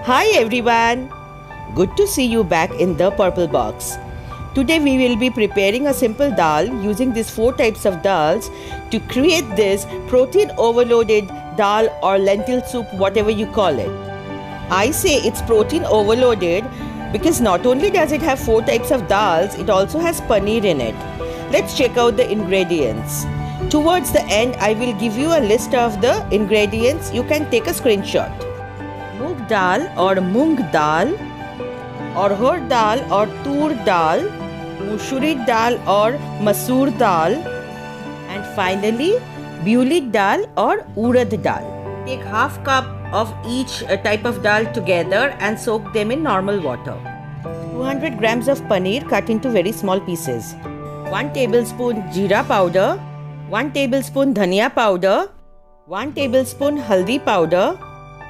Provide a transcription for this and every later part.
Hi everyone, good to see you back in the Purple Box. Today we will be preparing a simple dal using these 4 types of dals to create this protein overloaded dal or lentil soup, whatever you call it. I say it's protein overloaded because not only does it have 4 types of dals, it also has paneer in it. Let's check out the ingredients. Towards the end, I will give you a list of the ingredients. You can take a screenshot. Moong dal or mung dal, arhar dal or tur dal, musuri dal or masoor dal, and finally biulig dal or urad dal. Take half cup of each type of dal together and soak them in normal water. 200 grams of paneer cut into very small pieces. 1 tablespoon jeera powder, 1 tablespoon dhania powder, 1 tablespoon haldi powder,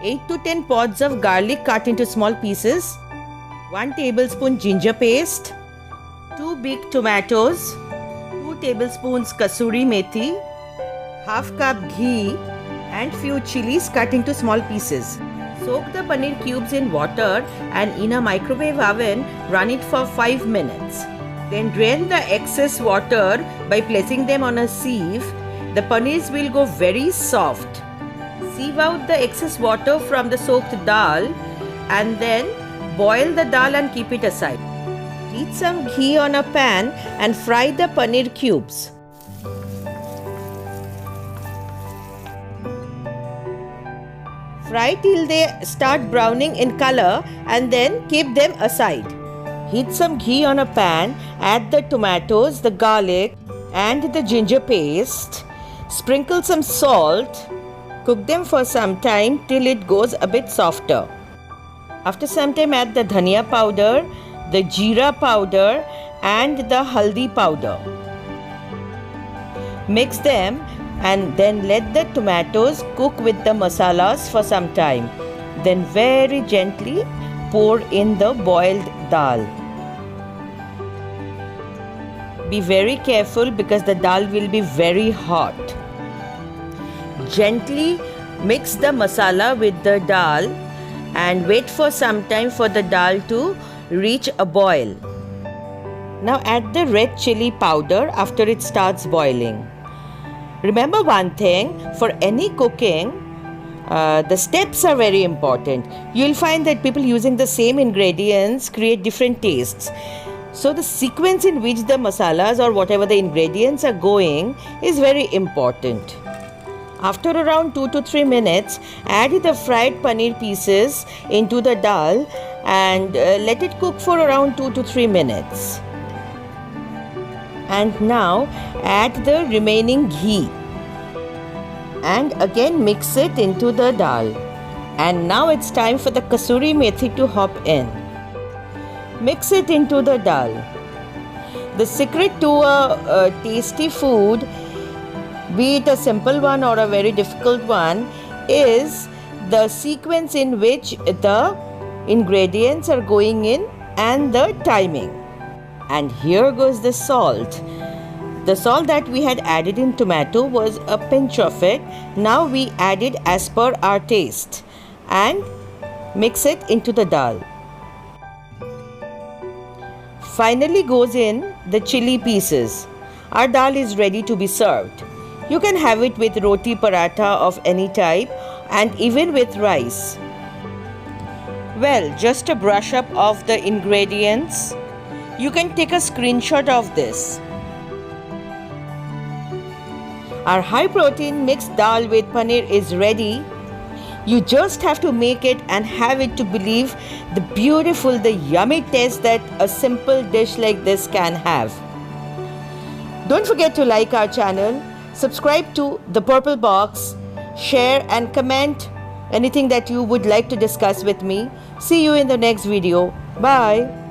8 to 10 pods of garlic cut into small pieces, 1 tablespoon ginger paste, 2 big tomatoes, 2 tablespoons kasuri methi, half cup ghee and few chilies cut into small pieces. Soak the paneer cubes in water and in a microwave oven run it for 5 minutes. Then drain the excess water by placing them on a sieve. The paneers will go very soft. Sieve out the excess water from the soaked dal and then boil the dal and keep it aside. Heat some ghee on a pan and fry the paneer cubes. Fry till they start browning in color and then keep them aside. Heat some ghee on a pan, add the tomatoes, the garlic and the ginger paste. Sprinkle some salt. Cook them for some time till it goes a bit softer. After some time add the dhania powder, the jeera powder and the haldi powder. Mix them and then let the tomatoes cook with the masalas for some time. Then very gently pour in the boiled dal. Be very careful because the dal will be very hot. Gently mix the masala with the dal and wait for some time for the dal to reach a boil. Now add the red chili powder after it starts boiling. Remember one thing, for any cooking, the steps are very important. You'll find that people using the same ingredients create different tastes. So the sequence in which the masalas or whatever the ingredients are going is very important. After around 2 to 3 minutes, add the fried paneer pieces into the dal and let it cook for around 2 to 3 minutes. And now add the remaining ghee and again mix it into the dal. And now it's time for the kasuri methi to hop in. Mix it into the dal. The secret to a tasty food, be it a simple one or a very difficult one, is the sequence in which the ingredients are going in and the timing. And here goes the salt. The salt that we had added in tomato was a pinch of it. Now we add it as per our taste and mix it into the dal. Finally goes in the chili pieces. Our dal is ready to be served. You can have it with roti paratha of any type and even with rice. Well, just a brush up of the ingredients. You can take a screenshot of this. Our high protein mixed dal with paneer is ready. You just have to make it and have it to believe the beautiful, the yummy taste that a simple dish like this can have. Don't forget to like our channel, subscribe to the Purple Box, share and comment anything that you would like to discuss with me. See you in the next video. Bye.